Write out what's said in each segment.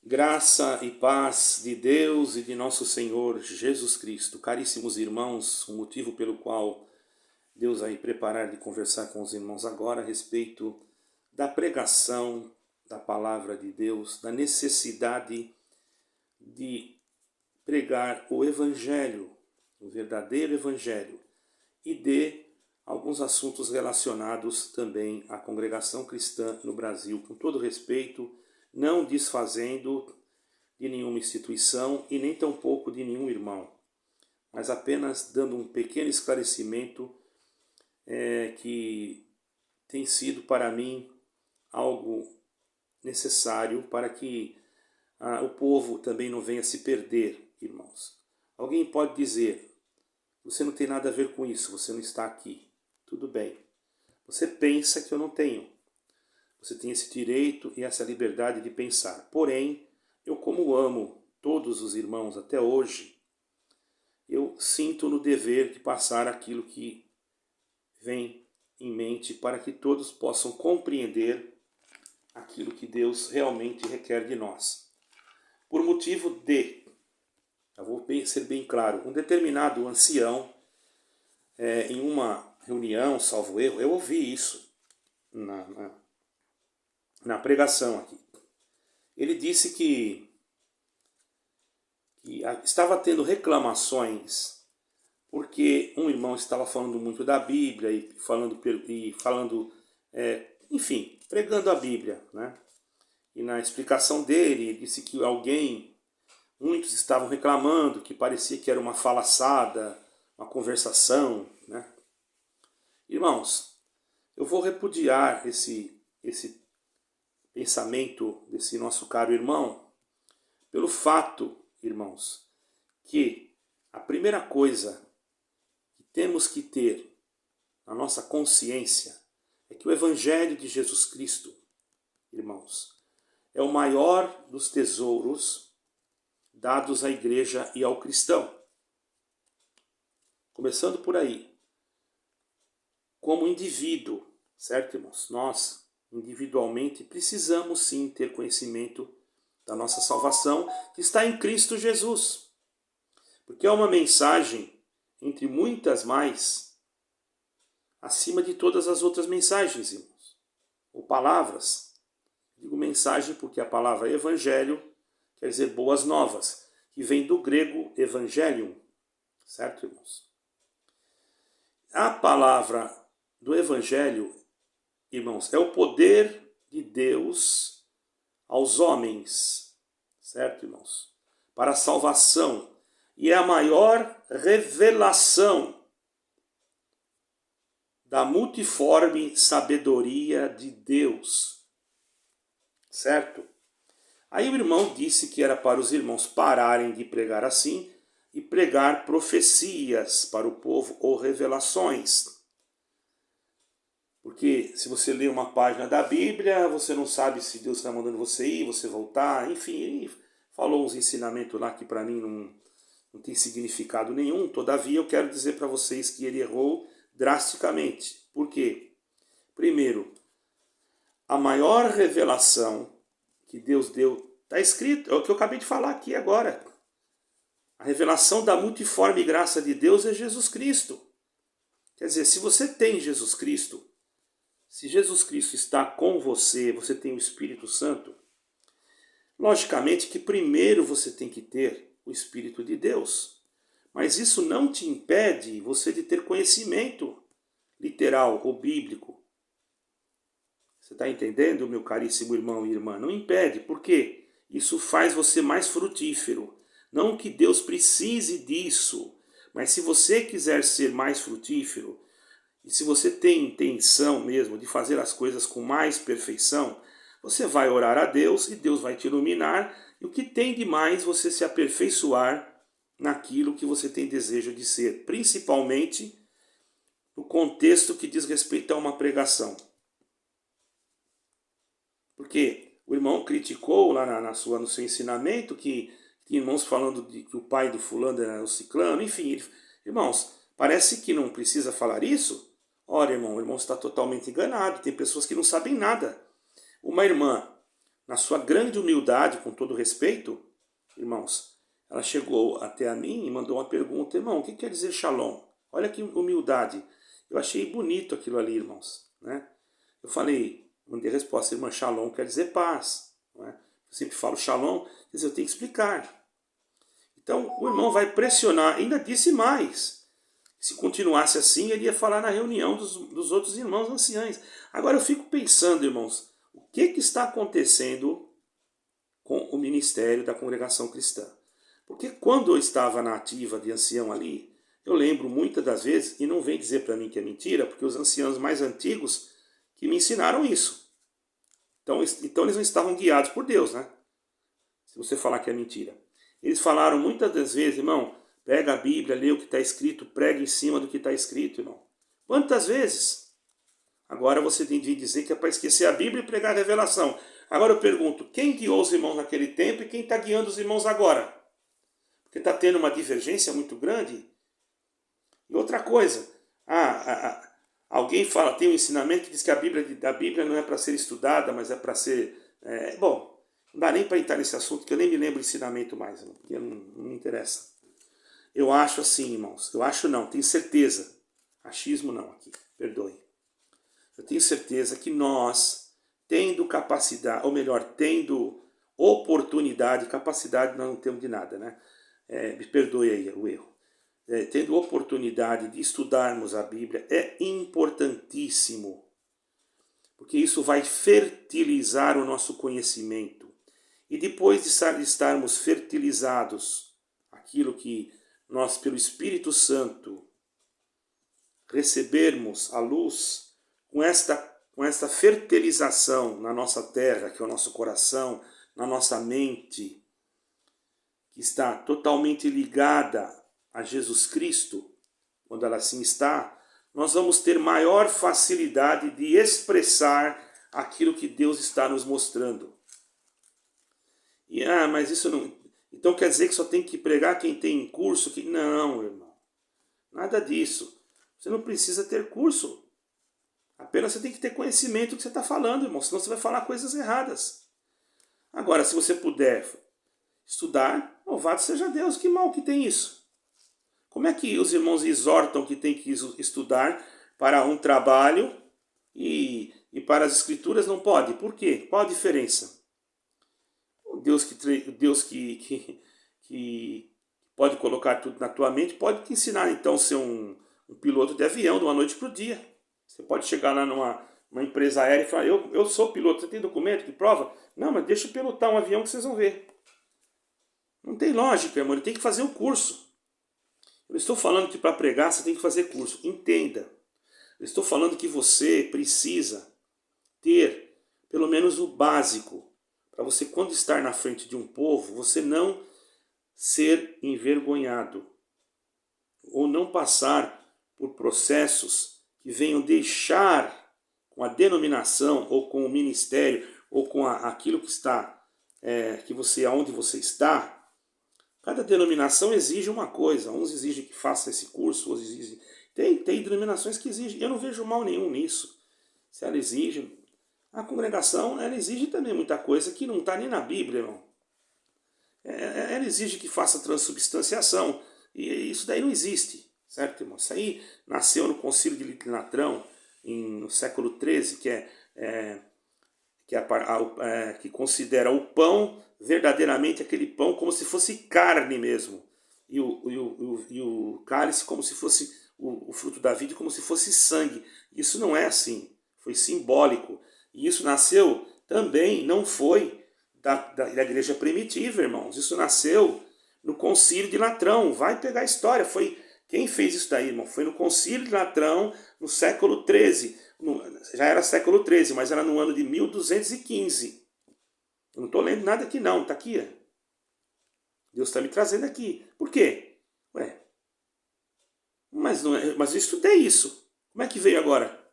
Graça e paz de Deus e de nosso Senhor Jesus Cristo. Caríssimos irmãos, o motivo pelo qual Deus vai preparar de conversar com os irmãos agora a respeito da pregação da palavra de Deus, da necessidade de pregar o Evangelho, o verdadeiro Evangelho, e de alguns assuntos relacionados também à congregação cristã no Brasil, com todo respeito, não desfazendo de nenhuma instituição e nem tampouco de nenhum irmão, mas apenas dando um pequeno esclarecimento que tem sido para mim algo necessário para que o povo também não venha se perder, irmãos. Alguém pode dizer, você não tem nada a ver com isso, você não está aqui. Tudo bem. Você pensa que eu não tenho. Você tem esse direito e essa liberdade de pensar. Porém, eu como amo todos os irmãos até hoje, eu sinto no dever de passar aquilo que vem em mente para que todos possam compreender aquilo que Deus realmente requer de nós. Por motivo de, eu vou ser bem claro, um determinado ancião, em uma reunião, salvo erro, eu ouvi isso na pregação aqui. Ele disse que estava tendo reclamações porque um irmão estava falando muito da Bíblia e falando, enfim, pregando a Bíblia, né? E na explicação dele, ele disse que muitos estavam reclamando que parecia que era uma falaçada, uma conversação, né? Irmãos, eu vou repudiar esse pensamento desse nosso caro irmão, pelo fato, irmãos, que a primeira coisa que temos que ter na nossa consciência é que o Evangelho de Jesus Cristo, irmãos, é o maior dos tesouros dados à igreja e ao cristão. Começando por aí. Como indivíduo, certo, irmãos? Nós, individualmente, precisamos sim ter conhecimento da nossa salvação, que está em Cristo Jesus. Porque é uma mensagem, entre muitas mais, acima de todas as outras mensagens, irmãos. Ou palavras. Digo mensagem porque a palavra evangelho quer dizer boas novas, que vem do grego evangelium. Certo, irmãos? A palavra do evangelho, irmãos, é o poder de Deus aos homens, certo, irmãos? Para a salvação. E é a maior revelação da multiforme sabedoria de Deus, certo? Aí o irmão disse que era para os irmãos pararem de pregar assim e pregar profecias para o povo ou revelações. Porque se você lê uma página da Bíblia, você não sabe se Deus está mandando você ir, você voltar, enfim, ele falou uns ensinamentos lá que para mim não tem significado nenhum. Todavia eu quero dizer para vocês que ele errou drasticamente. Por quê? Primeiro, a maior revelação que Deus deu, está escrito, é o que eu acabei de falar aqui agora. A revelação da multiforme graça de Deus é Jesus Cristo. Quer dizer, se você tem Jesus Cristo, se Jesus Cristo está com você, você tem o Espírito Santo, logicamente que primeiro você tem que ter o Espírito de Deus. Mas isso não te impede você de ter conhecimento literal ou bíblico. Você está entendendo, meu caríssimo irmão e irmã? Não impede. Por quê? Isso faz você mais frutífero. Não que Deus precise disso, mas se você quiser ser mais frutífero, e se você tem intenção mesmo de fazer as coisas com mais perfeição, você vai orar a Deus e Deus vai te iluminar. E o que tem de mais você se aperfeiçoar naquilo que você tem desejo de ser, principalmente no contexto que diz respeito a uma pregação. Porque o irmão criticou lá no seu ensinamento que tinha irmãos falando que o pai do fulano era o ciclano, enfim. Irmãos, parece que não precisa falar isso. Ora, irmão, o irmão está totalmente enganado. Tem pessoas que não sabem nada. Uma irmã na sua grande humildade, com todo respeito, irmãos, ela chegou até a mim e mandou uma pergunta: irmão, o que quer dizer shalom? Olha que humildade. Eu achei bonito aquilo ali, irmãos, né? Eu falei, mandei a resposta: irmã, shalom quer dizer paz, não é? Eu sempre falo shalom, quer dizer, eu tenho que explicar. Então o irmão vai pressionar, ainda disse mais. Se continuasse assim, ele ia falar na reunião dos outros irmãos anciães. Agora eu fico pensando, irmãos, o que está acontecendo com o ministério da congregação cristã? Porque quando eu estava na ativa de ancião ali, eu lembro muitas das vezes, e não vem dizer para mim que é mentira, porque os anciãos mais antigos que me ensinaram isso. Então eles não estavam guiados por Deus, né? Se você falar que é mentira. Eles falaram muitas das vezes, irmão, pega a Bíblia, lê o que está escrito, prega em cima do que está escrito, irmão. Quantas vezes? Agora você tem de dizer que é para esquecer a Bíblia e pregar a revelação. Agora eu pergunto, quem guiou os irmãos naquele tempo e quem está guiando os irmãos agora? Porque está tendo uma divergência muito grande. E outra coisa, alguém fala, tem um ensinamento que diz que a Bíblia não é para ser estudada, mas é para ser... bom, não dá nem para entrar nesse assunto, que eu nem me lembro do ensinamento mais, porque não me interessa. Eu acho assim, irmãos, eu acho não, tenho certeza. Achismo não aqui, perdoe. Eu tenho certeza que nós, tendo capacidade, ou melhor, tendo oportunidade, capacidade nós não temos de nada, né? Me perdoe aí o erro. Tendo oportunidade de estudarmos a Bíblia, é importantíssimo, porque isso vai fertilizar o nosso conhecimento. E depois de estarmos fertilizados, aquilo que nós, pelo Espírito Santo, recebermos a luz, com esta fertilização na nossa terra, que é o nosso coração, na nossa mente, que está totalmente ligada a Jesus Cristo, quando ela assim está, nós vamos ter maior facilidade de expressar aquilo que Deus está nos mostrando. E, mas isso não... Então quer dizer que só tem que pregar quem tem curso? Não, irmão. Nada disso. Você não precisa ter curso. Apenas você tem que ter conhecimento do que você está falando, irmão. Senão você vai falar coisas erradas. Agora, se você puder estudar, louvado seja Deus. Que mal que tem isso? Como é que os irmãos exortam que tem que estudar para um trabalho e para as escrituras não pode? Por quê? Qual a diferença? Deus que pode colocar tudo na tua mente, pode te ensinar então a ser um piloto de avião de uma noite para o dia. Você pode chegar lá numa empresa aérea e falar, eu sou piloto, você tem documento que prova? Não, mas deixa eu pilotar um avião que vocês vão ver. Não tem lógica, irmão, ele tem que fazer um curso. Eu estou falando que para pregar você tem que fazer curso, entenda. Eu estou falando que você precisa ter pelo menos o básico, para você, quando estar na frente de um povo, você não ser envergonhado ou não passar por processos que venham deixar com a denominação ou com o ministério ou com aquilo que está, aonde você está. Cada denominação exige uma coisa. Uns exigem que faça esse curso, outros exigem... Tem denominações que exigem. Eu não vejo mal nenhum nisso. Se ela exige... A congregação, ela exige também muita coisa que não está nem na Bíblia, irmão. Ela exige que faça transubstanciação. E isso daí não existe, certo, irmão? Isso aí nasceu no Concílio de Latrão, no século XIII, que considera o pão verdadeiramente aquele pão como se fosse carne mesmo. E o cálice como se fosse o fruto da vida, como se fosse sangue. Isso não é assim. Foi simbólico. E isso nasceu também, não foi da igreja primitiva, irmãos. Isso nasceu no Concílio de Latrão. Vai pegar a história. Quem fez isso daí, irmão? Foi no Concílio de Latrão, no século XIII. Já era século XIII, mas era no ano de 1215. Eu não estou lendo nada aqui não, está aqui. Deus está me trazendo aqui. Por quê? Mas eu estudei isso. Como é que veio agora?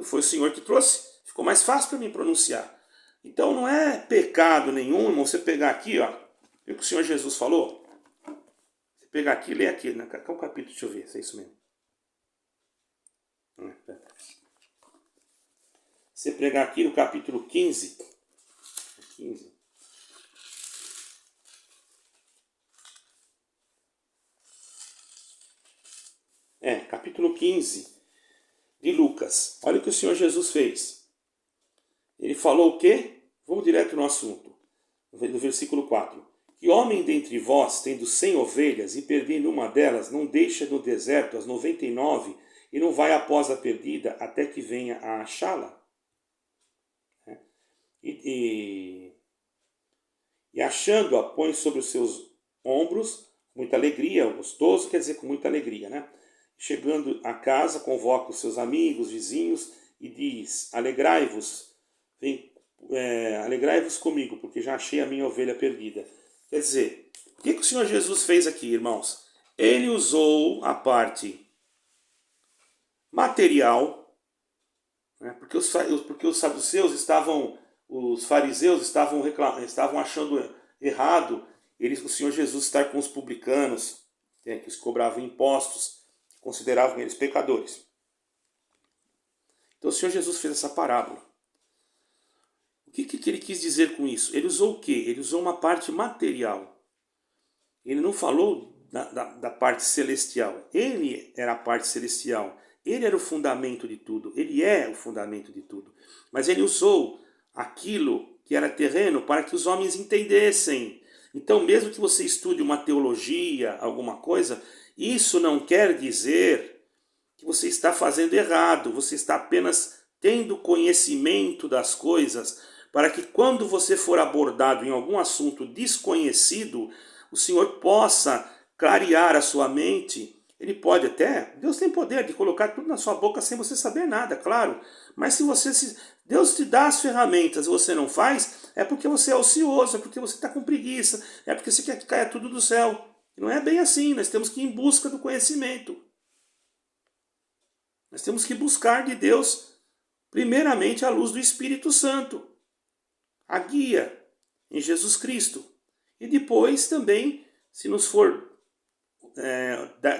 Foi o Senhor que trouxe. Ficou mais fácil para mim pronunciar. Então não é pecado nenhum, irmão, você pegar aqui, ó, viu o que o Senhor Jesus falou? Você pegar aqui e ler aqui, né? Qual capítulo? Deixa eu ver, se é isso mesmo. Você pegar aqui no capítulo 15, 15. Capítulo 15 de Lucas. Olha o que o Senhor Jesus fez. Ele falou o quê? Vamos direto no assunto. No versículo 4. Que homem dentre vós, tendo 100 ovelhas e perdendo uma delas, não deixa no deserto as 99 e não vai após a perdida até que venha a achá-la? E achando-a, põe sobre os seus ombros, com muita alegria, gostoso quer dizer com muita alegria, né? Chegando a casa, convoca os seus amigos, vizinhos e diz: alegrai-vos, alegrai-vos comigo, porque já achei a minha ovelha perdida. Quer dizer, o que o Senhor Jesus fez aqui, irmãos? Ele usou a parte material, né? Porque os saduceus estavam, os fariseus estavam achando errado o Senhor Jesus estar com os publicanos, que os cobravam impostos, consideravam eles pecadores. Então o Senhor Jesus fez essa parábola. O que ele quis dizer com isso? Ele usou o quê? Ele usou uma parte material. Ele não falou da parte celestial. Ele era a parte celestial. Ele era o fundamento de tudo. Ele é o fundamento de tudo. Mas ele usou aquilo que era terreno para que os homens entendessem. Então, mesmo que você estude uma teologia, alguma coisa, isso não quer dizer que você está fazendo errado. Você está apenas tendo conhecimento das coisas para que quando você for abordado em algum assunto desconhecido, o Senhor possa clarear a sua mente. Ele pode até, Deus tem poder de colocar tudo na sua boca sem você saber nada, claro. Mas Deus te dá as ferramentas e você não faz, é porque você é ocioso, é porque você está com preguiça, é porque você quer que caia tudo do céu. E não é bem assim, nós temos que ir em busca do conhecimento. Nós temos que buscar de Deus, primeiramente, a luz do Espírito Santo, a guia em Jesus Cristo. E depois também, se nos for,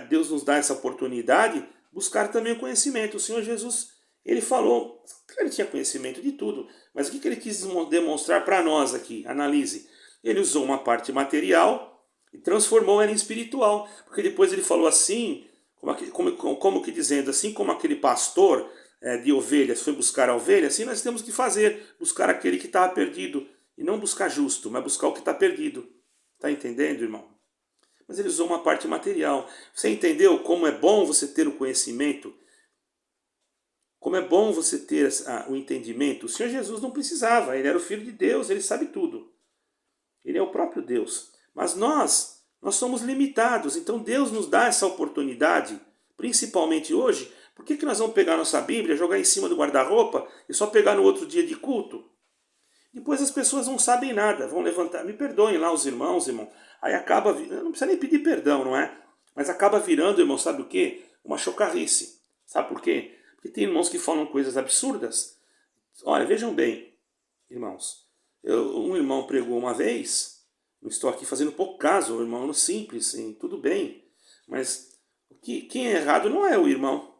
Deus nos dá essa oportunidade, buscar também o conhecimento. O Senhor Jesus, ele falou, ele tinha conhecimento de tudo, mas o que ele quis demonstrar para nós aqui? Analise. Ele usou uma parte material e transformou ela em espiritual, porque depois ele falou assim, como que dizendo, assim como aquele pastor de ovelhas foi buscar a ovelha, assim nós temos que fazer, buscar aquele que estava perdido, e não buscar justo, mas buscar o que está perdido. Está entendendo, irmão? Mas ele usou uma parte material. Você entendeu como é bom você ter o conhecimento? Como é bom você ter o entendimento? O Senhor Jesus não precisava, ele era o Filho de Deus, ele sabe tudo. Ele é o próprio Deus. Mas nós somos limitados, então Deus nos dá essa oportunidade, principalmente hoje. Por que nós vamos pegar nossa Bíblia, jogar em cima do guarda-roupa e só pegar no outro dia de culto? Depois as pessoas não sabem nada, vão levantar, me perdoem lá os irmãos, irmão. Aí acaba, não precisa nem pedir perdão, não é? Mas acaba virando, irmão, sabe o quê? Uma chocarrice. Sabe por quê? Porque tem irmãos que falam coisas absurdas. Olha, vejam bem, irmãos. Um irmão pregou uma vez, não estou aqui fazendo pouco caso, o irmão no simples, sim, tudo bem. Mas quem é errado não é o irmão.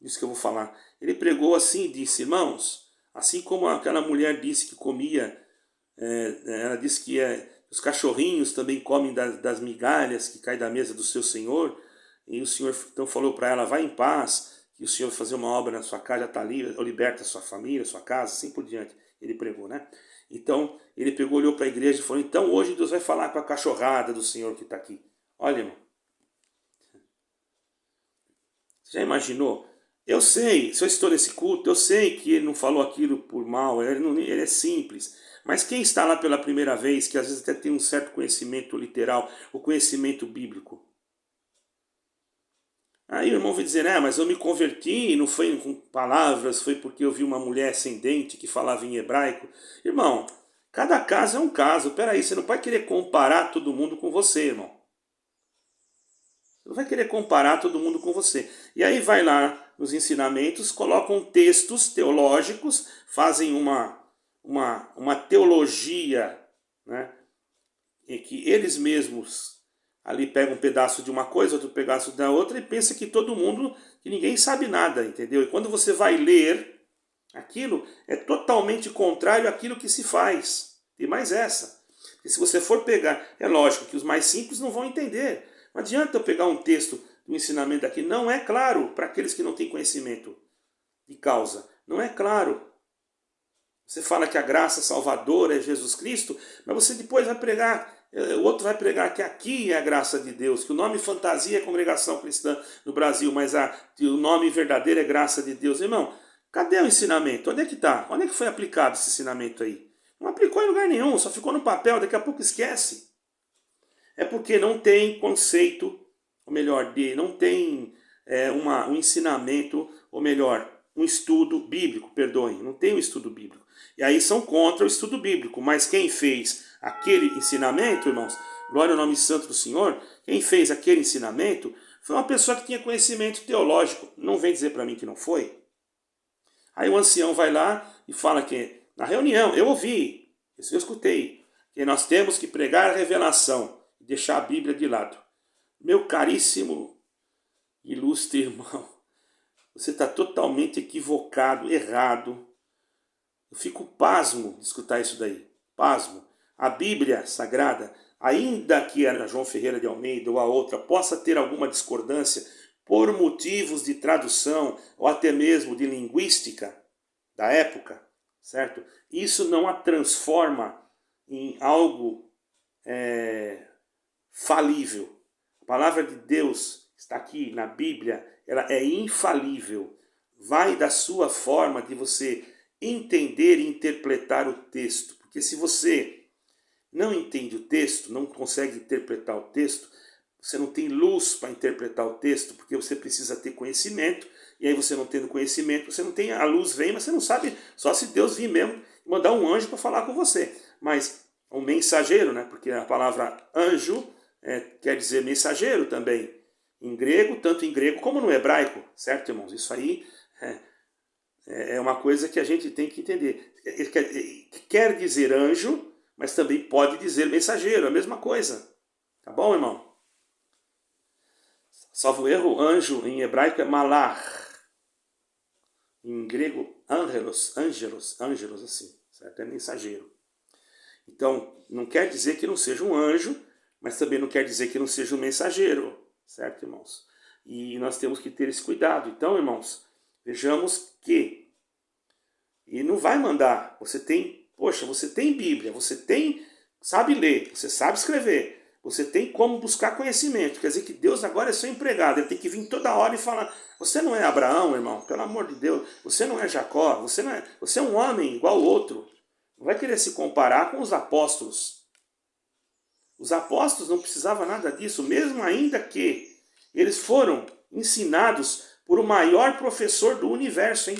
Isso que eu vou falar. Ele pregou assim e disse, irmãos, assim como aquela mulher disse que comia, ela disse que os cachorrinhos também comem das migalhas que caem da mesa do seu Senhor, e o Senhor então falou para ela, vai em paz, que o Senhor vai fazer uma obra na sua casa, já está livre, ou liberta a sua família, a sua casa, assim por diante. Ele pregou, né? Então, ele pegou, olhou para a igreja e falou, então hoje Deus vai falar com a cachorrada do Senhor que está aqui. Olha, irmão. Você já imaginou? Eu sei, se eu estou nesse culto, eu sei que ele não falou aquilo por mal, ele é simples. Mas quem está lá pela primeira vez, que às vezes até tem um certo conhecimento literal, o conhecimento bíblico. Aí o irmão vai dizer, mas eu me converti, não foi com palavras, foi porque eu vi uma mulher sem dente que falava em hebraico. Irmão, cada caso é um caso. Peraí, você não vai querer comparar todo mundo com você, irmão. Você não vai querer comparar todo mundo com você. E aí vai lá nos ensinamentos, colocam textos teológicos, fazem uma teologia, né, em que eles mesmos ali pegam um pedaço de uma coisa, outro pedaço da outra e pensa que todo mundo, que ninguém sabe nada, entendeu? E quando você vai ler aquilo, é totalmente contrário àquilo que se faz. Tem mais essa. Porque se você for pegar, é lógico que os mais simples não vão entender. Não adianta eu pegar um texto do ensinamento aqui, não é claro para aqueles que não têm conhecimento de causa. Não é claro. Você fala que a graça salvadora é Jesus Cristo, mas você depois vai pregar, o outro vai pregar que aqui é a graça de Deus, que o nome fantasia é Congregação Cristã no Brasil, mas o nome verdadeiro é graça de Deus. Irmão, cadê o ensinamento? Onde é que está? Onde é que foi aplicado esse ensinamento aí? Não aplicou em lugar nenhum, só ficou no papel, daqui a pouco esquece. É porque não tem conceito, ou melhor, não tem um ensinamento, ou melhor, um estudo bíblico, perdoem, não tem um estudo bíblico. E aí são contra o estudo bíblico, mas quem fez aquele ensinamento, irmãos, glória ao nome santo do Senhor, quem fez aquele ensinamento foi uma pessoa que tinha conhecimento teológico, não vem dizer para mim que não foi. Aí o ancião vai lá e fala que, na reunião, eu ouvi, isso eu escutei, que nós temos que pregar a revelação, e deixar a Bíblia de lado. Meu caríssimo, ilustre irmão, você está totalmente equivocado, errado. Eu fico pasmo de escutar isso daí. Pasmo. A Bíblia Sagrada, ainda que a João Ferreira de Almeida ou a outra possa ter alguma discordância por motivos de tradução ou até mesmo de linguística da época, certo? Isso não a transforma em algo falível. A palavra de Deus está aqui na Bíblia, ela é infalível. Vai da sua forma de você entender e interpretar o texto. Porque se você não entende o texto, não consegue interpretar o texto, você não tem luz para interpretar o texto, porque você precisa ter conhecimento, e aí você não tendo conhecimento, você não tem, a luz vem, mas você não sabe, só se Deus vir mesmo e mandar um anjo para falar com você. Mas um mensageiro, né? Porque a palavra anjo quer dizer mensageiro também, em grego, tanto em grego como no hebraico, certo, irmãos? Isso aí é uma coisa que a gente tem que entender. Quer dizer anjo, mas também pode dizer mensageiro, a mesma coisa. Tá bom, irmão? Salvo erro, anjo em hebraico é malach. Em grego, angelos, assim, certo? É mensageiro. Então, não quer dizer que não seja um anjo, mas também não quer dizer que não seja um mensageiro, certo, irmãos? E nós temos que ter esse cuidado. Então, irmãos, vejamos que, e não vai mandar, você tem Bíblia, você sabe ler, você sabe escrever, você tem como buscar conhecimento, quer dizer que Deus agora é seu empregado, ele tem que vir toda hora e falar, você não é Abraão, irmão, pelo amor de Deus, você não é Jacó, você é um homem igual o outro, não vai querer se comparar com os apóstolos. Os apóstolos não precisavam nada disso, mesmo ainda que eles foram ensinados por o maior professor do universo, hein?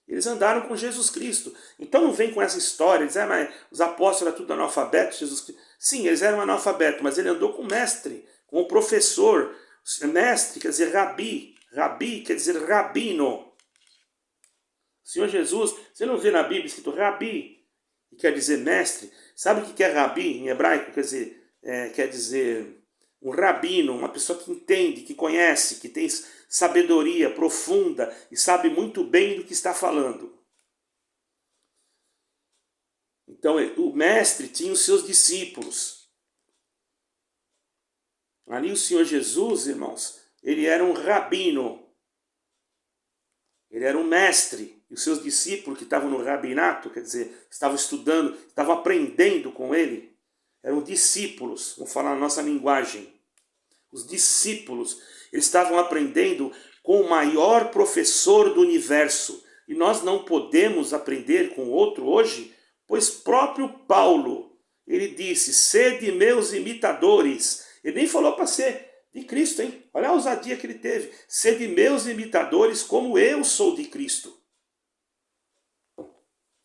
Eles andaram com Jesus Cristo. Então não vem com essa história, dizer, mas os apóstolos eram tudo analfabetos, Jesus Cristo. Sim, eles eram analfabetos, mas ele andou com o mestre, com o professor. Mestre quer dizer rabi, rabi quer dizer rabino. O Senhor Jesus, você não vê na Bíblia escrito rabi, que quer dizer mestre. Sabe o que é rabi em hebraico? Quer dizer um rabino, uma pessoa que entende, que conhece, que tem sabedoria profunda e sabe muito bem do que está falando. Então, o mestre tinha os seus discípulos. Ali o Senhor Jesus, irmãos, ele era um rabino. Ele era um mestre. E os seus discípulos que estavam no rabinato, quer dizer, estavam estudando, estavam aprendendo com ele, eram discípulos, vamos falar na nossa linguagem. Os discípulos, eles estavam aprendendo com o maior professor do universo. E nós não podemos aprender com outro hoje, pois próprio Paulo, ele disse, sede meus imitadores. Ele nem falou para ser de Cristo, hein? Olha a ousadia que ele teve. Sede meus imitadores como eu sou de Cristo.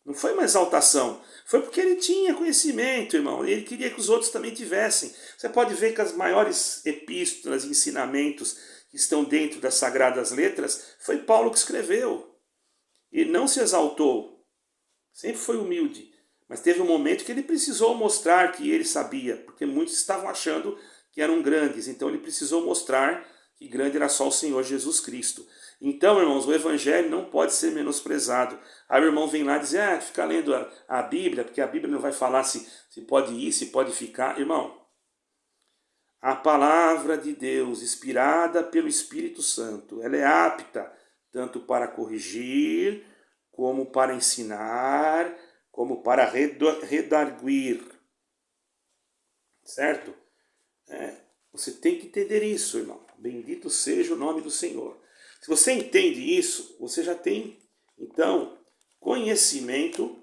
Não foi uma exaltação, foi porque ele tinha conhecimento, irmão. Ele queria que os outros também tivessem. Você pode ver que as maiores epístolas e ensinamentos que estão dentro das Sagradas Letras, foi Paulo que escreveu. Ele não se exaltou, sempre foi humilde. Mas teve um momento que ele precisou mostrar que ele sabia, porque muitos estavam achando que eram grandes. Então ele precisou mostrar que grande era só o Senhor Jesus Cristo. Então, irmãos, o evangelho não pode ser menosprezado. Aí o irmão vem lá e diz, fica lendo a Bíblia, porque a Bíblia não vai falar se pode ir, se pode ficar. Irmão, a palavra de Deus, inspirada pelo Espírito Santo, ela é apta tanto para corrigir, como para ensinar, como para redarguir. Certo? Você tem que entender isso, irmão. Bendito seja o nome do Senhor. Se você entende isso, você já tem, então, conhecimento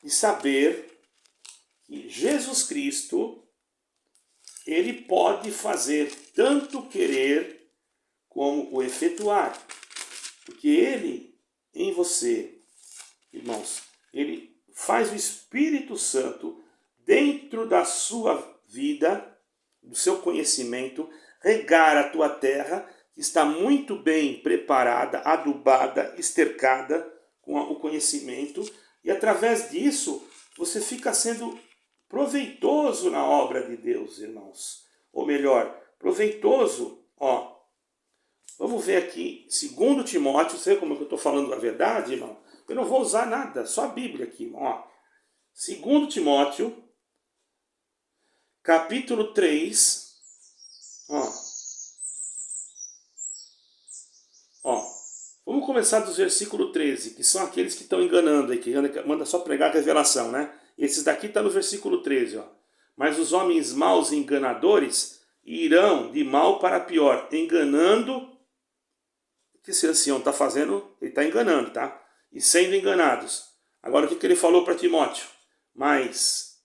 de saber que Jesus Cristo, ele pode fazer tanto querer como o efetuar. Porque ele, em você, irmãos, ele faz o Espírito Santo dentro da sua vida, do seu conhecimento, regar a tua terra, que está muito bem preparada, adubada, estercada com o conhecimento, e através disso você fica sendo proveitoso na obra de Deus, irmãos. Ou melhor, proveitoso, vamos ver aqui, 2 Timóteo, você vê como eu estou falando a verdade, irmão? Eu não vou usar nada, só a Bíblia aqui, irmão. 2 Timóteo, capítulo 3, vamos começar dos versículos 13, que são aqueles que estão enganando aí, que manda só pregar a revelação, né? Esses daqui estão no versículo 13, Mas os homens maus e enganadores irão de mal para pior, enganando. O que esse ancião está fazendo? Ele está enganando, tá? E sendo enganados. Agora o que ele falou para Timóteo? Mas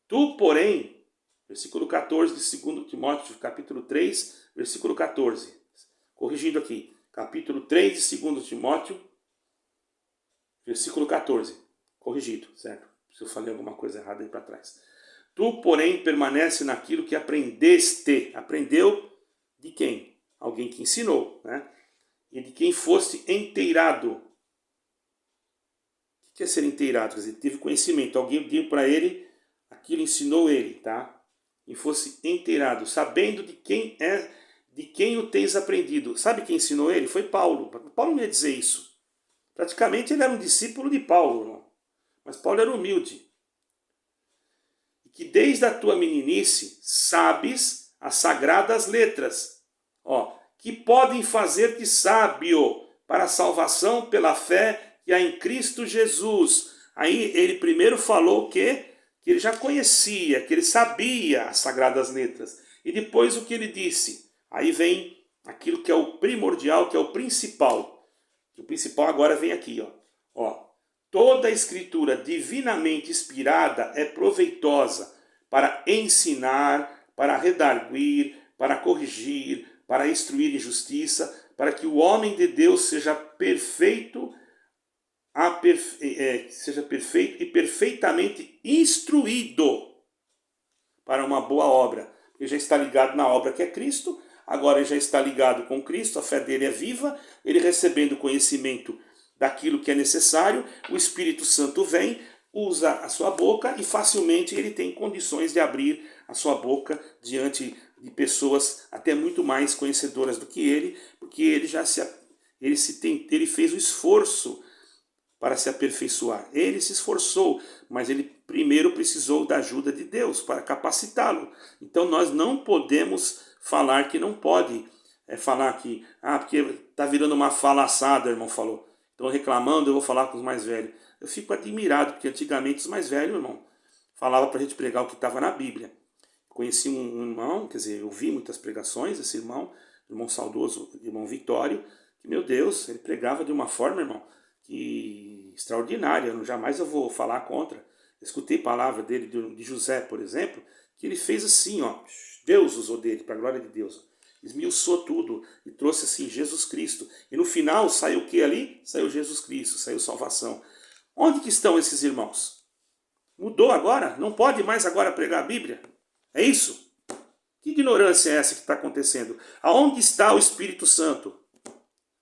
tu, porém, versículo 14 de 2 Timóteo, capítulo 3, versículo 14. Corrigindo aqui. Capítulo 3 de 2 Timóteo, versículo 14. Corrigido, certo? Se eu falei alguma coisa errada aí para trás. Tu, porém, permanece naquilo que aprendeste. Aprendeu de quem? Alguém que ensinou, né? E de quem foste inteirado. O que é ser inteirado? Quer dizer, teve conhecimento. Alguém deu para ele, aquilo ensinou ele, tá? E fosse inteirado, sabendo de quem o tens aprendido. Sabe quem ensinou ele? Foi Paulo. Paulo não ia dizer isso. Praticamente ele era um discípulo de Paulo, irmão. Mas Paulo era humilde. E que desde a tua meninice sabes as sagradas letras, que podem fazer-te sábio para a salvação pela fé que há em Cristo Jesus. Aí ele primeiro falou que ele já conhecia, que ele sabia as sagradas letras. E depois o que ele disse? Aí vem aquilo que é o primordial, que é o principal. O principal agora vem aqui, Toda a escritura divinamente inspirada é proveitosa para ensinar, para redarguir, para corrigir, para instruir em justiça, para que o homem de Deus seja perfeito e perfeitamente instruído para uma boa obra. Ele já está ligado na obra que é Cristo, agora ele já está ligado com Cristo, a fé dele é viva, ele recebendo conhecimento daquilo que é necessário, o Espírito Santo vem, usa a sua boca e facilmente ele tem condições de abrir a sua boca diante de pessoas até muito mais conhecedoras do que ele, porque ele fez o esforço para se aperfeiçoar. Ele se esforçou, mas ele primeiro precisou da ajuda de Deus para capacitá-lo. Então nós não podemos falar que não pode, falar que, porque está virando uma falaçada, o irmão falou. Estão reclamando, eu vou falar com os mais velhos. Eu fico admirado, porque antigamente os mais velhos, irmão, falavam para a gente pregar o que estava na Bíblia. Conheci um irmão, quer dizer, eu vi muitas pregações, esse irmão saudoso, irmão Vitório, que, meu Deus, ele pregava de uma forma, irmão, que extraordinária, jamais eu vou falar contra. Eu escutei palavra dele, de José, por exemplo, que ele fez assim, Deus usou dele, para a glória de Deus. Esmiuçou tudo e trouxe assim Jesus Cristo. E no final saiu o que ali? Saiu Jesus Cristo, saiu salvação. Onde que estão esses irmãos? Mudou agora? Não pode mais agora pregar a Bíblia? É isso? Que ignorância é essa que está acontecendo? Aonde está o Espírito Santo?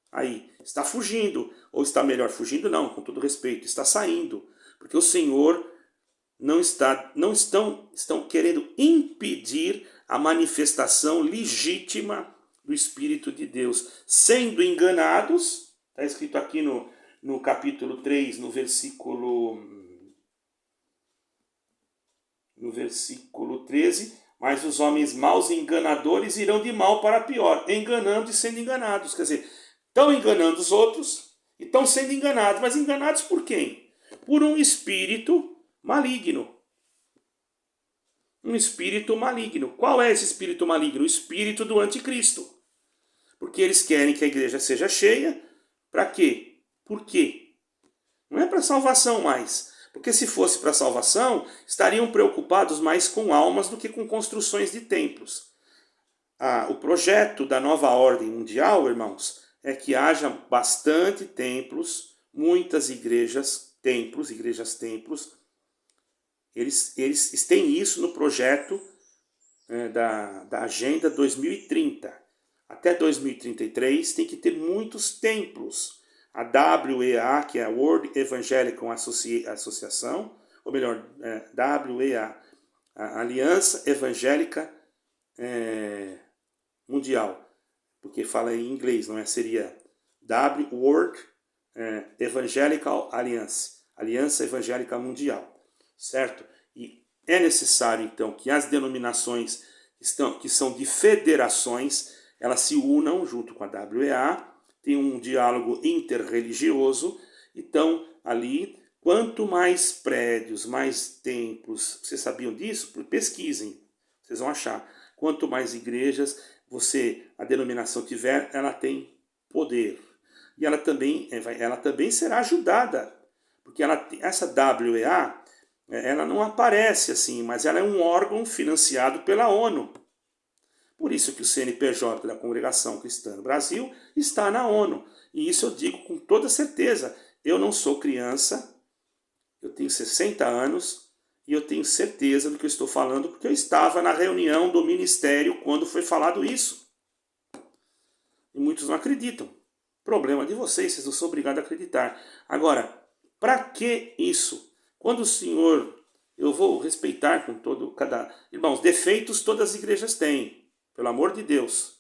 Aí, está fugindo. Ou está melhor, fugindo não, com todo respeito, está saindo. Porque o Senhor estão querendo impedir a manifestação legítima do Espírito de Deus, sendo enganados, está escrito aqui no capítulo 3, no versículo 13, mas os homens maus e enganadores irão de mal para pior, enganando e sendo enganados. Quer dizer, estão enganando os outros e estão sendo enganados. Mas enganados por quem? Por um espírito maligno. Um espírito maligno. Qual é esse espírito maligno? O espírito do anticristo. Porque eles querem que a igreja seja cheia. Para quê? Por quê? Não é para salvação mais. Porque se fosse para salvação, estariam preocupados mais com almas do que com construções de templos. O projeto da nova ordem mundial, irmãos, é que haja bastante templos, muitas igrejas templos. Eles têm isso no projeto da Agenda 2030. Até 2033 tem que ter muitos templos. A WEA, que é a World Evangelical Association, ou melhor, WEA, a Aliança Evangélica Mundial, porque fala em inglês, não é? Seria World Evangelical Alliance, Aliança Evangélica Mundial, certo? E é necessário, então, que as denominações que são de federações, elas se unam junto com a WEA, tem um diálogo interreligioso. Então, ali, quanto mais prédios, mais templos, vocês sabiam disso? Pesquisem, vocês vão achar. Quanto mais igrejas a denominação tiver, ela tem poder. E ela também será ajudada, porque essa WEA, ela não aparece assim, mas ela é um órgão financiado pela ONU. Por isso que o CNPJ da Congregação Cristã no Brasil está na ONU. E isso eu digo com toda certeza. Eu não sou criança, eu tenho 60 anos e eu tenho certeza do que eu estou falando, porque eu estava na reunião do ministério quando foi falado isso. E muitos não acreditam. Problema de vocês não são obrigados a acreditar. Agora, para que isso? Quando o Senhor, eu vou respeitar com Irmãos, defeitos todas as igrejas têm. Pelo amor de Deus.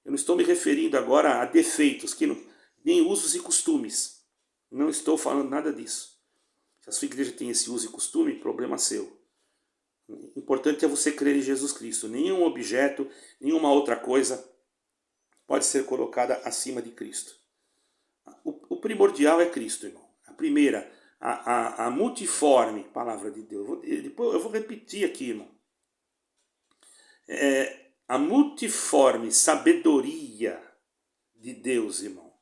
Eu não estou me referindo agora a defeitos, nem usos e costumes. Não estou falando nada disso. Se a sua igreja tem esse uso e costume, problema seu. O importante é você crer em Jesus Cristo. Nenhum objeto, nenhuma outra coisa pode ser colocada acima de Cristo. O primordial é Cristo, irmão. A primeira, a multiforme palavra de Deus. Depois eu vou repetir aqui, irmão. A multiforme sabedoria de Deus, irmão.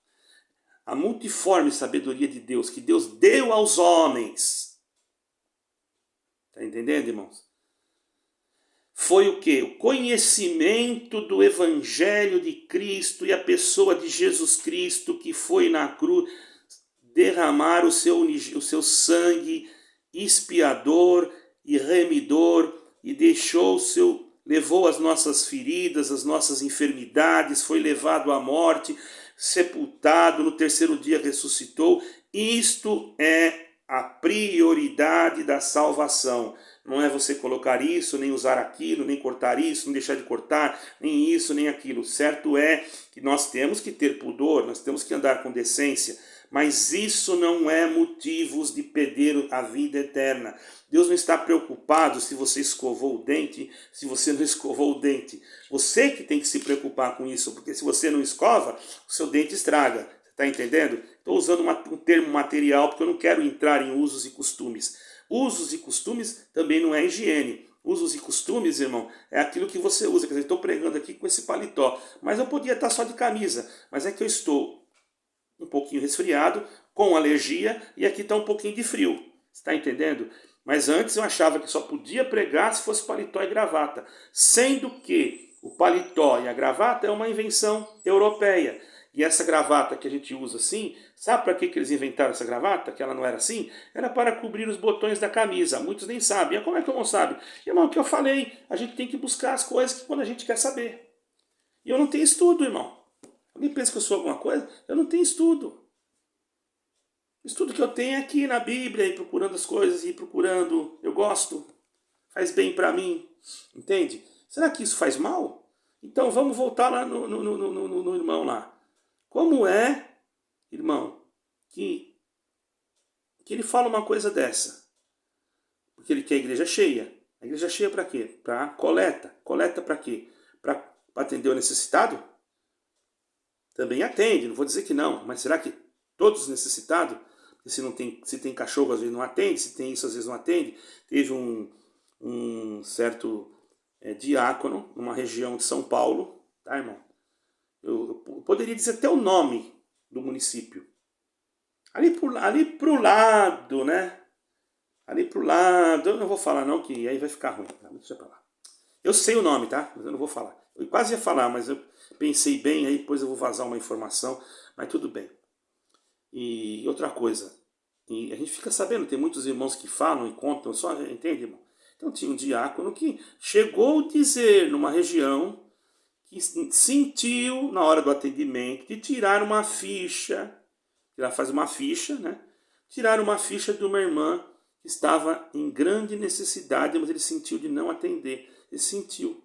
A multiforme sabedoria de Deus, que Deus deu aos homens. Está entendendo, irmãos? Foi o quê? O conhecimento do Evangelho de Cristo e a pessoa de Jesus Cristo, que foi na cruz derramar o seu sangue expiador e remidor e levou as nossas feridas, as nossas enfermidades, foi levado à morte, sepultado, no terceiro dia ressuscitou. Isto é a prioridade da salvação. Não é você colocar isso, nem usar aquilo, nem cortar isso, não deixar de cortar, nem isso, nem aquilo. Certo é que nós temos que ter pudor, nós temos que andar com decência, mas isso não é motivos de perder a vida eterna. Deus não está preocupado se você escovou o dente, se você não escovou o dente. Você que tem que se preocupar com isso, porque se você não escova, o seu dente estraga. Você está entendendo? Estou usando um termo material porque eu não quero entrar em usos e costumes. Usos e costumes também não é higiene. Usos e costumes, irmão, é aquilo que você usa. Quer dizer, estou pregando aqui com esse paletó, mas eu podia estar só de camisa. Mas é que eu estou um pouquinho resfriado, com alergia, e aqui está um pouquinho de frio. Você está entendendo? Mas antes eu achava que só podia pregar se fosse paletó e gravata. Sendo que o paletó e a gravata é uma invenção europeia. E essa gravata que a gente usa assim, sabe para que eles inventaram essa gravata? Que ela não era assim? Era para cobrir os botões da camisa. Muitos nem sabem. E como é que eu não sabe? Irmão, o que eu falei, a gente tem que buscar as coisas quando a gente quer saber. E eu não tenho estudo, irmão. Alguém pensa que eu sou alguma coisa? Eu não tenho estudo. O estudo que eu tenho é aqui na Bíblia, e procurando as coisas, e procurando. Eu gosto, faz bem para mim, entende? Será que isso faz mal? Então vamos voltar lá no irmão lá. Como é, irmão, que ele fala uma coisa dessa? Porque ele quer a igreja cheia. A igreja cheia para quê? Para coleta. Coleta para quê? Para atender o necessitado? Também atende, não vou dizer que não, mas será que todos os necessitados? Se tem cachorro, às vezes não atende, se tem isso, às vezes não atende. Teve um certo diácono numa região de São Paulo, tá, irmão? Eu poderia dizer até o nome do município. Ali pro lado, né? Ali pro lado, eu não vou falar não, que aí vai ficar ruim. Tá? Deixa pra lá. Eu sei o nome, tá? Mas eu não vou falar. Eu quase ia falar, mas eu pensei bem, aí depois eu vou vazar uma informação, mas tudo bem. E outra coisa, e a gente fica sabendo, tem muitos irmãos que falam e contam, só entende, irmão? Então tinha um diácono que chegou a dizer numa região que sentiu na hora do atendimento de tirar uma ficha, ela faz uma ficha, né? Tirar uma ficha de uma irmã que estava em grande necessidade, mas ele sentiu de não atender. Ele sentiu.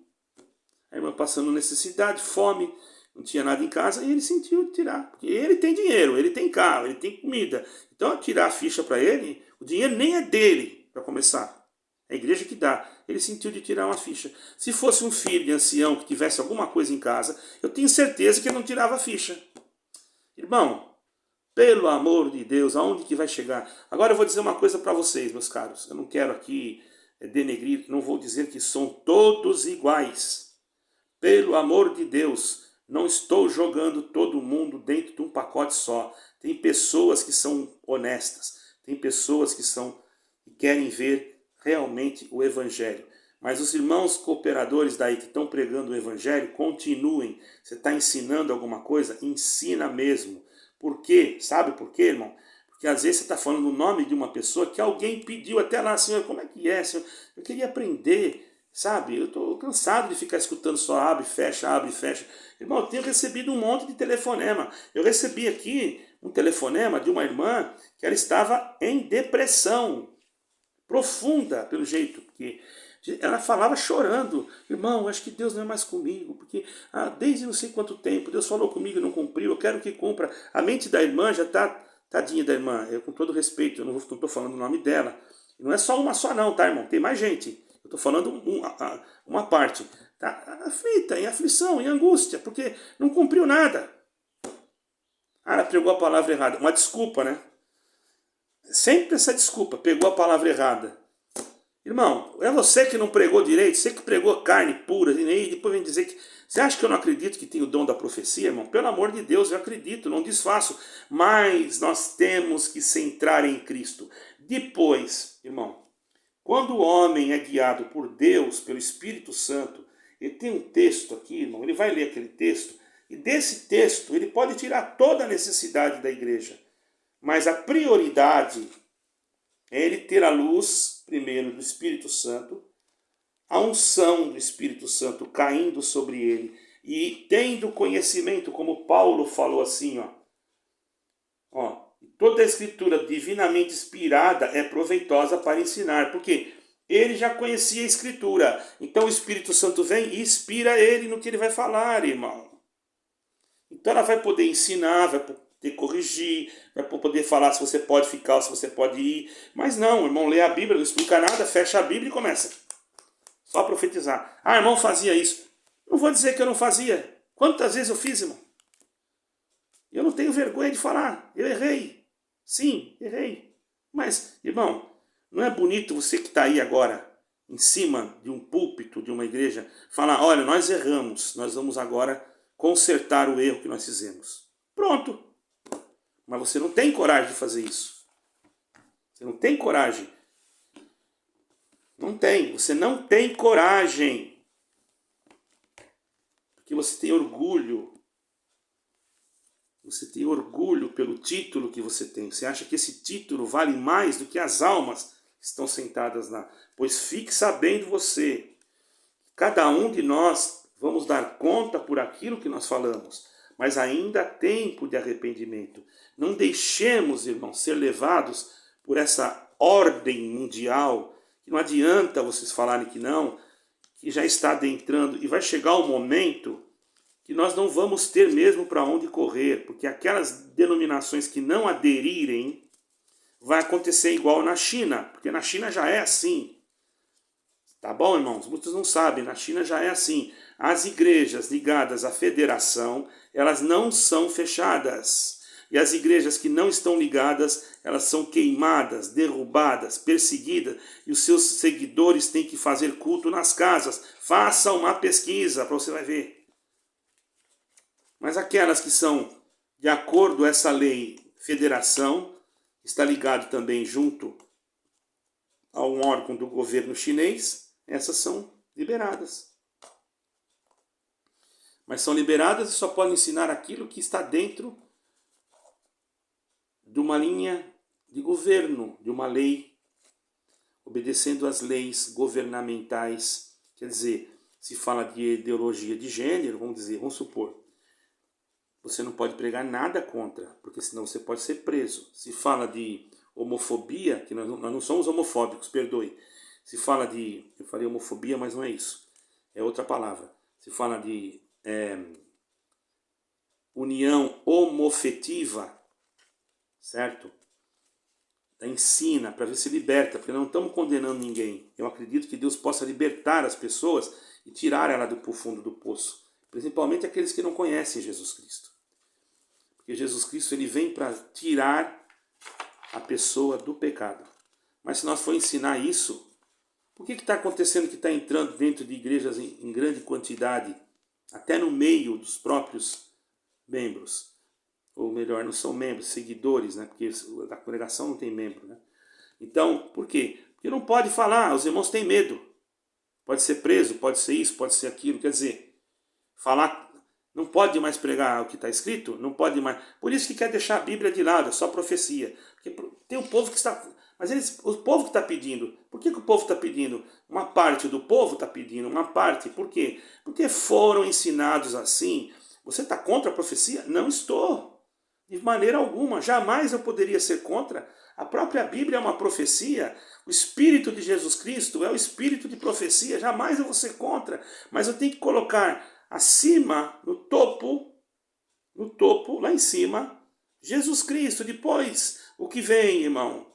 A irmã passando necessidade, fome, não tinha nada em casa, e ele sentiu de tirar. Porque ele tem dinheiro, ele tem carro, ele tem comida. Então, tirar a ficha para ele, o dinheiro nem é dele, para começar. É a igreja que dá. Ele sentiu de tirar uma ficha. Se fosse um filho de ancião que tivesse alguma coisa em casa, eu tenho certeza que ele não tirava a ficha. Irmão, pelo amor de Deus, aonde que vai chegar? Agora eu vou dizer uma coisa para vocês, meus caros. Eu não quero aqui denegrir, não vou dizer que são todos iguais. Pelo amor de Deus, não estou jogando todo mundo dentro de um pacote só. Tem pessoas que são honestas, tem pessoas que querem ver realmente o evangelho. Mas os irmãos cooperadores daí que estão pregando o evangelho, continuem. Você está ensinando alguma coisa? Ensina mesmo. Por quê? Sabe por quê, irmão? Porque às vezes você está falando o nome de uma pessoa que alguém pediu até lá, Senhor, como é que é, Senhor? Eu queria aprender. Sabe, eu estou cansado de ficar escutando só abre, fecha, abre, fecha. Irmão, eu tenho recebido um monte de telefonema. Eu recebi aqui um telefonema de uma irmã que ela estava em depressão profunda, pelo jeito, porque ela falava chorando. Irmão, acho que Deus não é mais comigo, porque desde não sei quanto tempo Deus falou comigo e não cumpriu, eu quero que cumpra. A mente da irmã já está, tadinha da irmã, com todo respeito, eu não estou falando o nome dela. Não é só uma só não, tá, irmão? Tem mais gente. Eu estou falando uma parte. Está aflita, em aflição, em angústia, porque não cumpriu nada. Ela pegou a palavra errada. Uma desculpa, né? Sempre essa desculpa. Pegou a palavra errada. Irmão, é você que não pregou direito, você que pregou carne pura, e depois vem dizer que... Você acha que eu não acredito que tem o dom da profecia, irmão? Pelo amor de Deus, eu acredito, não desfaço. Mas nós temos que centrar em Cristo. Depois, irmão, quando o homem é guiado por Deus, pelo Espírito Santo, ele tem um texto aqui, irmão, ele vai ler aquele texto, e desse texto ele pode tirar toda a necessidade da igreja. Mas a prioridade é ele ter a luz, primeiro, do Espírito Santo, a unção do Espírito Santo caindo sobre ele, e tendo conhecimento, como Paulo falou assim, toda a escritura divinamente inspirada é proveitosa para ensinar, porque ele já conhecia a escritura. Então o Espírito Santo vem e inspira ele no que ele vai falar, irmão. Então ela vai poder ensinar, vai poder corrigir, vai poder falar se você pode ficar ou se você pode ir. Mas não, irmão, lê a Bíblia, não explica nada, fecha a Bíblia e começa. Só profetizar. Irmão, fazia isso. Não vou dizer que eu não fazia. Quantas vezes eu fiz, irmão? Eu não tenho vergonha de falar. Eu errei. Sim, errei. Mas, irmão, não é bonito você que está aí agora, em cima de um púlpito de uma igreja, falar, olha, nós erramos, nós vamos agora consertar o erro que nós fizemos. Pronto. Mas você não tem coragem de fazer isso. Você não tem coragem. Não tem. Você não tem coragem. Porque você tem orgulho. Você tem orgulho pelo título que você tem. Você acha que esse título vale mais do que as almas que estão sentadas lá. Pois fique sabendo você. Cada um de nós vamos dar conta por aquilo que nós falamos. Mas ainda há tempo de arrependimento. Não deixemos, irmãos, ser levados por essa ordem mundial que não adianta vocês falarem que não, que já está adentrando, e vai chegar o momento que nós não vamos ter mesmo para onde correr, porque aquelas denominações que não aderirem, vai acontecer igual na China, porque na China já é assim. Tá bom, irmãos? Muitos não sabem, na China já é assim. As igrejas ligadas à federação, elas não são fechadas. E as igrejas que não estão ligadas, elas são queimadas, derrubadas, perseguidas. E os seus seguidores têm que fazer culto nas casas. Faça uma pesquisa para você vai ver. Mas aquelas que são de acordo com essa lei, federação, está ligado também junto a um órgão do governo chinês, essas são liberadas. Mas são liberadas e só podem ensinar aquilo que está dentro de uma linha de governo, de uma lei, obedecendo às leis governamentais. Quer dizer, se fala de ideologia de gênero, vamos supor, você não pode pregar nada contra, porque senão você pode ser preso. Se fala de homofobia, que nós não somos homofóbicos, perdoe. Se fala de, eu falei homofobia, mas não é isso, é outra palavra. Se fala de união homofetiva, certo? Ensina para ver se liberta, porque não estamos condenando ninguém. Eu acredito que Deus possa libertar as pessoas e tirar ela do fundo do poço, principalmente aqueles que não conhecem Jesus Cristo. Porque Jesus Cristo ele vem para tirar a pessoa do pecado. Mas se nós for ensinar isso, por que está acontecendo que está entrando dentro de igrejas em grande quantidade, até no meio dos próprios membros? Ou melhor, não são membros, seguidores, né? Porque a congregação não tem membro, né? Então, por quê? Porque não pode falar, os irmãos têm medo. Pode ser preso, pode ser isso, pode ser aquilo. Quer dizer, falar, não pode mais pregar o que está escrito, não pode mais. Por isso que quer deixar a Bíblia de lado, é só profecia. Porque tem o povo que está. Mas o povo que está pedindo. Por que o povo está pedindo? Uma parte do povo está pedindo, uma parte. Por quê? Porque foram ensinados assim. Você está contra a profecia? Não estou. De maneira alguma, jamais eu poderia ser contra. A própria Bíblia é uma profecia. O Espírito de Jesus Cristo é o Espírito de profecia. Jamais eu vou ser contra. Mas eu tenho que colocar acima, no topo, lá em cima, Jesus Cristo. Depois, o que vem, irmão?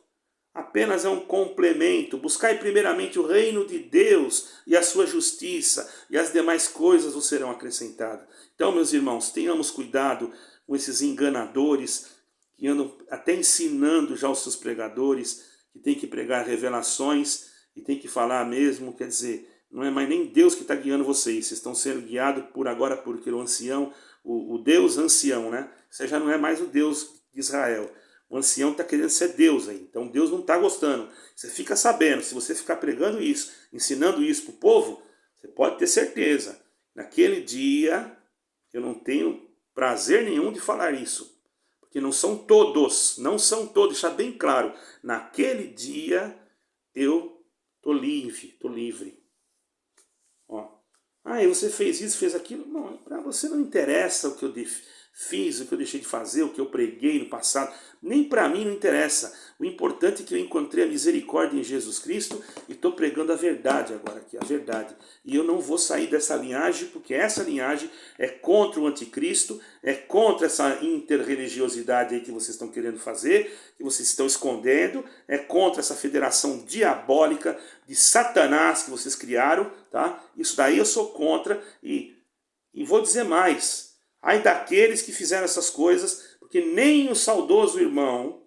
Apenas é um complemento. Buscai primeiramente o reino de Deus e a sua justiça, e as demais coisas vos serão acrescentadas. Então, meus irmãos, tenhamos cuidado com esses enganadores que andam até ensinando já os seus pregadores, que tem que pregar revelações e tem que falar mesmo, quer dizer, não é mais nem Deus que está guiando vocês estão sendo guiados por o ancião, o Deus ancião, né? Você já não é mais o Deus de Israel. O ancião está querendo ser Deus aí, então Deus não está gostando. Você fica sabendo, se você ficar pregando isso, ensinando isso para o povo, você pode ter certeza, naquele dia eu não tenho prazer nenhum de falar isso, porque não são todos, deixar bem claro, naquele dia eu estou livre. Ó. E você fez isso, fez aquilo, não, para você não interessa o que eu fiz, o que eu deixei de fazer, o que eu preguei no passado, nem para mim não interessa. O importante é que eu encontrei a misericórdia em Jesus Cristo e estou pregando a verdade agora aqui, a verdade. E eu não vou sair dessa linhagem, porque essa linhagem é contra o anticristo, é contra essa interreligiosidade aí que vocês estão querendo fazer, que vocês estão escondendo, é contra essa federação diabólica de Satanás que vocês criaram, tá? Isso daí eu sou contra e vou dizer mais. Ai daqueles que fizeram essas coisas, porque nem o saudoso irmão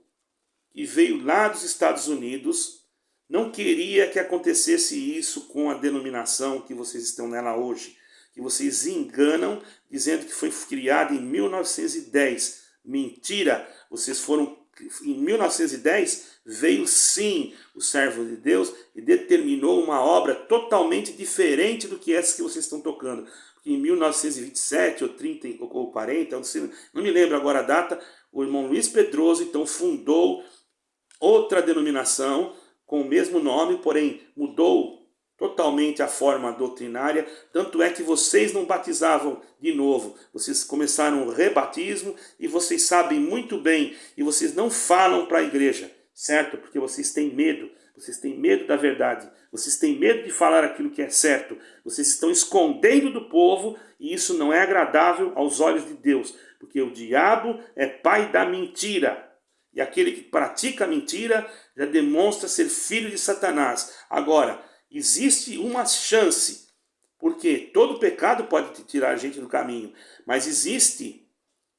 que veio lá dos Estados Unidos não queria que acontecesse isso com a denominação que vocês estão nela hoje. Que vocês enganam dizendo que foi criada em 1910. Mentira! Vocês foram... Em 1910 veio sim o servo de Deus e determinou uma obra totalmente diferente do que essa que vocês estão tocando. Em 1927 ou 30 ou 40, não me lembro agora a data, o irmão Luiz Pedroso então fundou outra denominação com o mesmo nome, porém mudou totalmente a forma doutrinária, tanto é que vocês não batizavam de novo, vocês começaram o rebatismo e vocês sabem muito bem, e vocês não falam para a igreja. certo? Porque vocês têm medo da verdade, vocês têm medo de falar aquilo que é certo, vocês estão escondendo do povo e isso não é agradável aos olhos de Deus, porque o diabo é pai da mentira. E aquele que pratica a mentira já demonstra ser filho de Satanás. Agora, existe uma chance, porque todo pecado pode tirar a gente do caminho, mas existe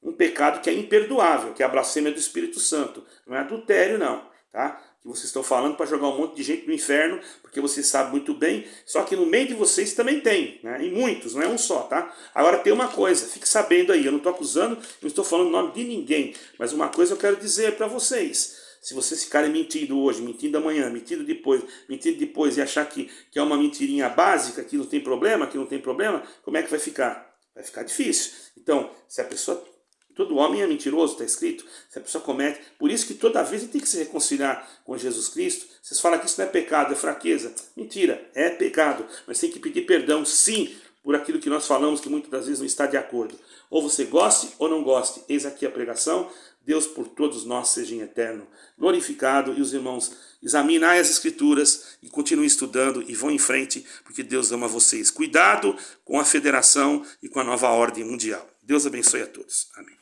um pecado que é imperdoável, que é a blasfêmia do Espírito Santo. Não é adultério, não, tá? Que vocês estão falando para jogar um monte de gente no inferno, porque vocês sabem muito bem, só que no meio de vocês também tem, né? E muitos, não é um só, tá? Agora tem uma coisa, fique sabendo aí, eu não estou acusando, não estou falando o nome de ninguém, mas uma coisa eu quero dizer para vocês. Se vocês ficarem mentindo hoje, mentindo amanhã, mentindo depois e achar que é uma mentirinha básica, que não tem problema, como é que vai ficar? Vai ficar difícil. Então, se a pessoa... Todo homem é mentiroso, está escrito. Se a pessoa comete... Por isso que toda vez a gente tem que se reconciliar com Jesus Cristo. Vocês falam que isso não é pecado, é fraqueza. Mentira, é pecado. Mas tem que pedir perdão, sim, por aquilo que nós falamos, que muitas das vezes não está de acordo. Ou você goste ou não goste. Eis aqui a pregação. Deus por todos nós seja em eterno glorificado. E os irmãos, examinai as Escrituras e continuem estudando e vão em frente, porque Deus ama vocês. Cuidado com a federação e com a nova ordem mundial. Deus abençoe a todos. Amém.